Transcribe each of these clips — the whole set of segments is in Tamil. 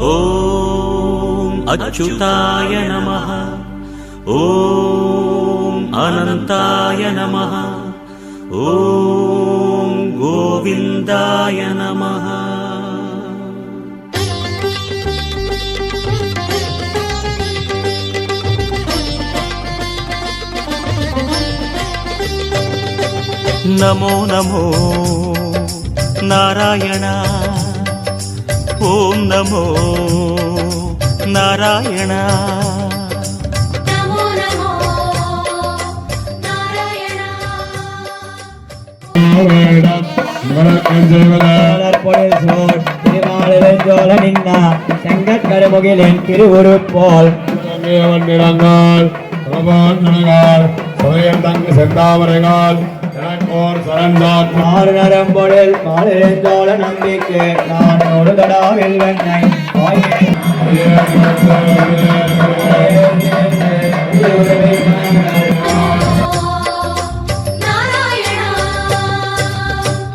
ஓம் அச்சுதாய நமः. ஓம் அனந்தாய நமः. ஓம் கோவிந்தாய நமः. நமோ நமோ நாராயண. ஓம் நமோ நாராயண. நமோ நமோ நாராயண. செங்கற்கருமுகிலின் திருவுருப்போல் செந்தாமரைகால் நரம்பொழில் மாலிருந்தோள நம்பிக்கை நான் ஒரு தடாவில் வெண்ணை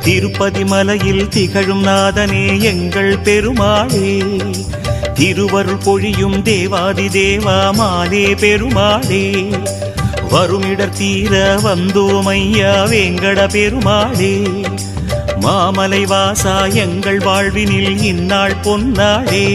திருப்பதி மலையில் திகழும் நாதனே எங்கள் பெருமாளே, திருவருள் பொழியும் தேவாதி தேவா மாலே பெருமாளே, வருமிடர் தீர வந்தோமையா வேங்கட பெருமாளே, மாமலை வாசா எங்கள் வாழ்வினில் இந்நாள் பொன்னாளே.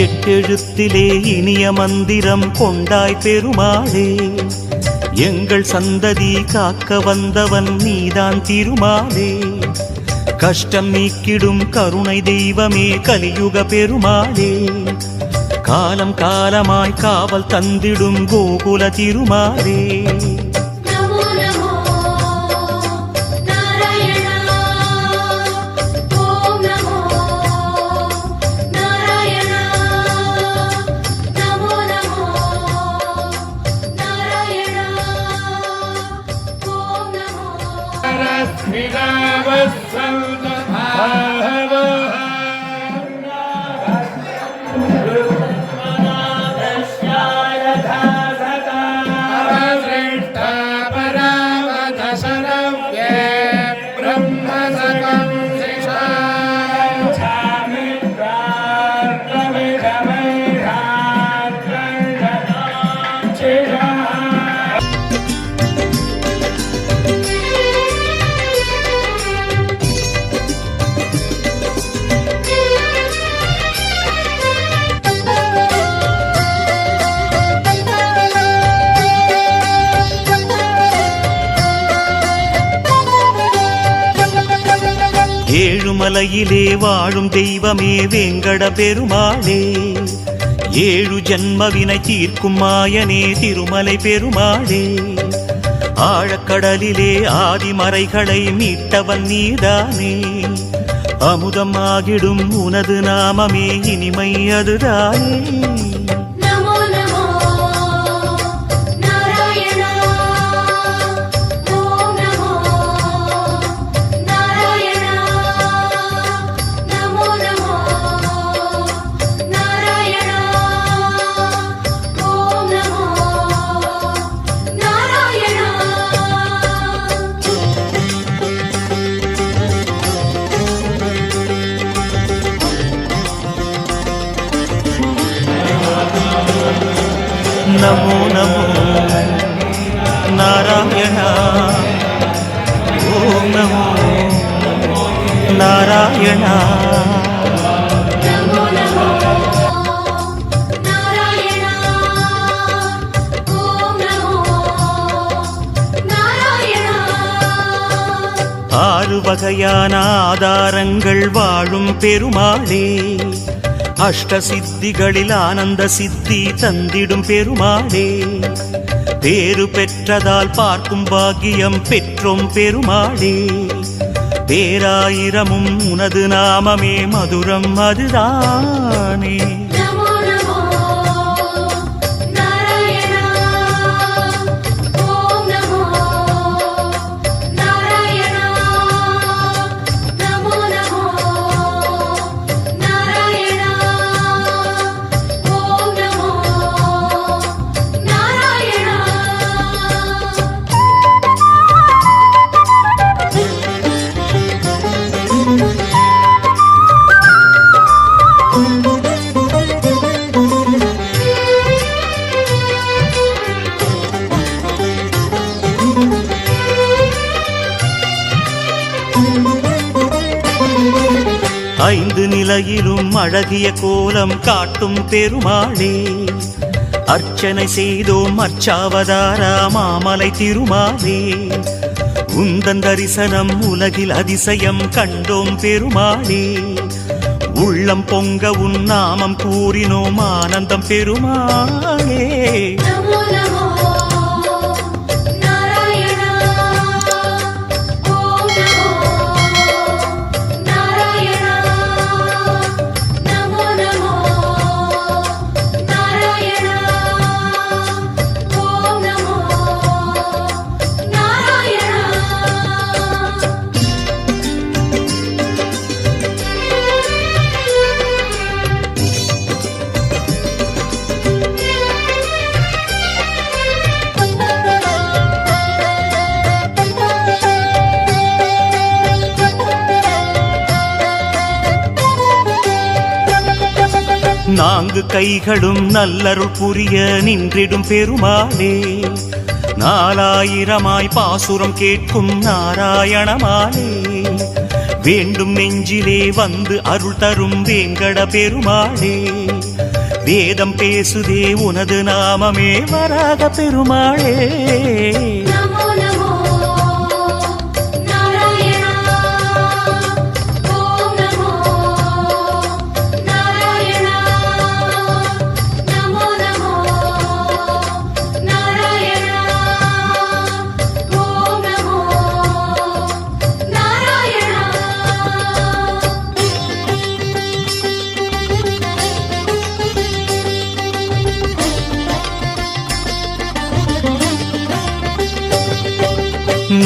எட்டெழுத்திலே இனிய மந்திரம் கொண்டாய் பெருமாளே, எங்கள் சந்ததி காக்க வந்தவன் நீதான் திருமாலே, கஷ்டம் நீக்கிடும் கருணை தெய்வமே கலியுக பெருமாளே, காலம் காலமாய் காவல் தந்திடும் கோகுல திருமாலே. ஏழுமலையிலே வாழும் தெய்வமே வேங்கட பெருமாளே, ஏழு ஜன்மவினை தீர்க்கும் மாயனே திருமலை பெருமாளே, ஆழக்கடலிலே ஆதிமறைகளை மீட்டவன் நீதானே, அமுதம் ஆகிடும் உனது நாமமே இனிமை அதுதானே. நமோ நமோ நாராயண. ஓம் நமோ நாராயண. ஆறு வகையான ஆதாரங்கள் வாழும் பெருமாளே, அஷ்ட சித்திகளில் ஆனந்த சித்தி தந்திடும் பெருமாளே, பேரு பெற்றதால் பார்க்கும் பாக்கியம் பெற்றோம் பெருமாளே, பேராயிரமும் உனது நாமமே மதுரம் அதுதானே. ஐந்து நிலையிலும் அழகிய கோலம் காட்டும் பெருமாளே, அர்ச்சனை செய்தோம் அர்ச்சாவதாரா மாமலை திருமாலே, உந்தன் தரிசனம் உலகில் அதிசயம் கண்டோம் பெருமாளே, உள்ளம் பொங்க உன் நாமம் கூறினோம் ஆனந்தம் பெருமாளே. நான்கு கைகளும் நல்லருள் புரிய நின்றிடும் பெருமாளே, நாலாயிரமாய் பாசுரம் கேட்கும் நாராயணமாலே, வேண்டும் நெஞ்சிலே வந்து அருள் தரும் வேங்கட பெருமாளே, வேதம் பேசுதே உனது நாமமே வராக பெருமாளே.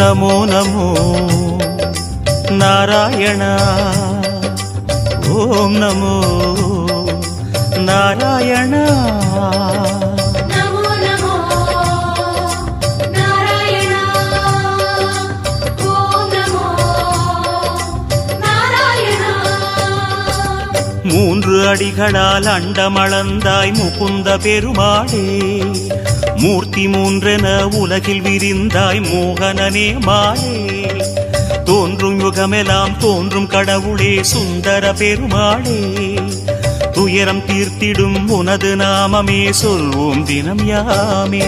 நமோ நமோ நாராயண, ஓம் நமோ நாராயண. மூன்று அடிகளால் அண்டமளந்தாய் முகுந்த பெருமாளே, மூர்த்தி மூன்றென உலகில் விரிந்தாய் மோகனனே மாலே, தோன்றும் யுகமெல்லாம் தோன்றும் கடவுளே சுந்தர பெருமாளே, துயரம் தீர்த்திடும் உனது நாமமே சொல்வோம் தினம் யாமே.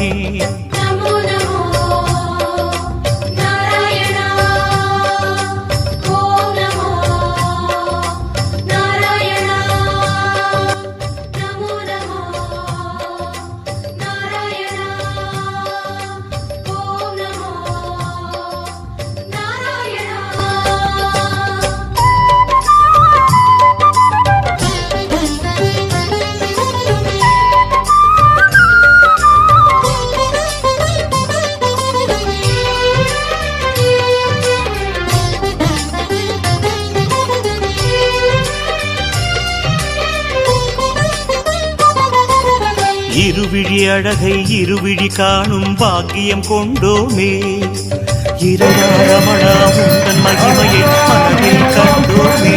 இருவிழி அழகை இருவிழி காணும் பாக்கியம் கொண்டோமே, இரமணா உந்தன் மகிமையை மனதில் கண்டோமே,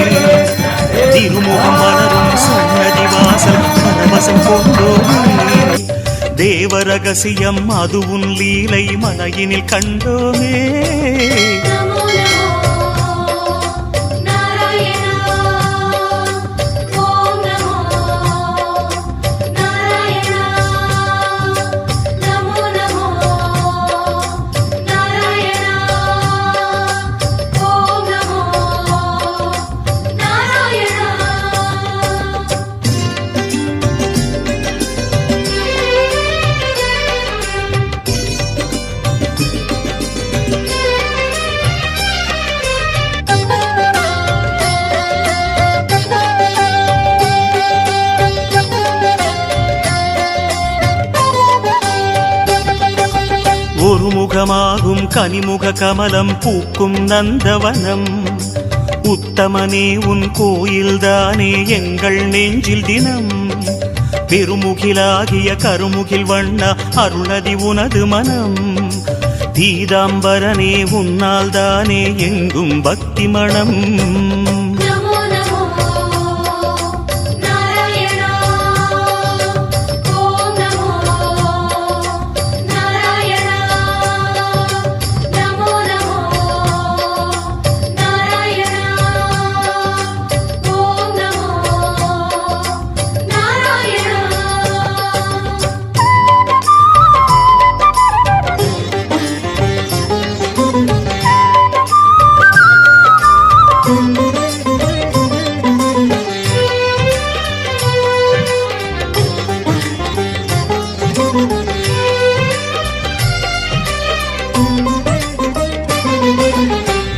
திருமுகம் மலரும் சன்னதி வாசல் பரவசம் கொண்டோமே, தேவ ரகசியம் அது உன் லீலை மலையினில் கண்டோமே. ஒரு முகமாகும் கனிமுக கமலம் பூக்கும் நந்தவனம் உத்தமனே உன் கோயில்தானே எங்கள் நெஞ்சில் தினம் பெருமுகிலாகிய கருமுகில் வண்ணா அருளதி உனது மனம் பீதாம்பரனே உன்னால் தானே எங்கும் பக்தி மணம்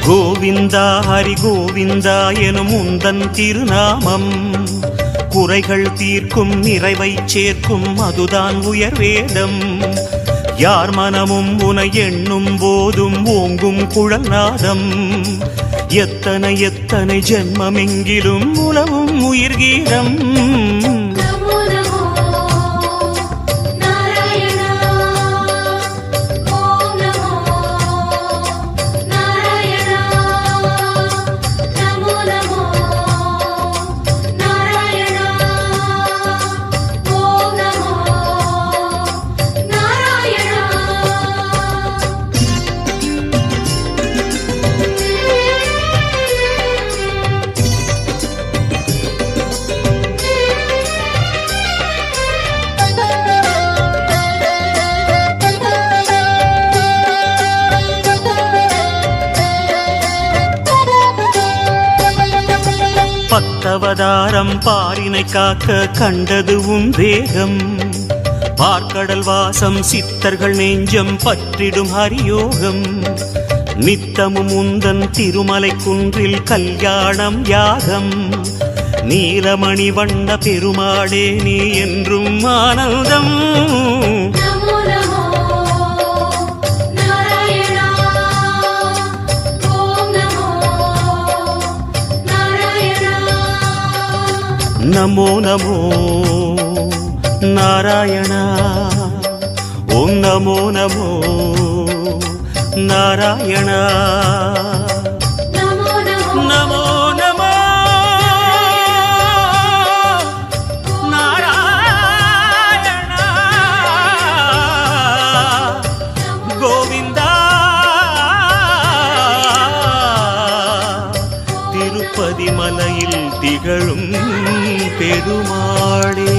கோவிந்தா ஹரி கோவிந்தா எனும் உந்தன் திருநாமம் குறைகள் தீர்க்கும் நிறைவை சேர்க்கும் அதுதான் உயர்வேதம் யார் மனமும் உனை எண்ணும் போதும் ஓங்கும் குழல்நாதம் எத்தனை எத்தனை ஜென்மமெங்கிலும் உலவும் உயிர்கீதம் பத்தவதாரம் பாரினை காக்க கண்டது உன் வேகம் பார்க்கடல் வாசம் சித்தர்கள் நெஞ்சம் பற்றிடும் ஹரியோகம் நித்தமும் உந்தன் திருமலை குன்றில் கல்யாணம் யாகம் நீலமணி வண்ண பெருமாளே நீ என்றும் ஆனந்தம் நமோ நமோ நாராயணா ஓம் நமோ நமோ நாராயணா நமோ நமோ நாராயணா கோவிந்தா திருப்பதி மலையில் திகழும் பெருமாளே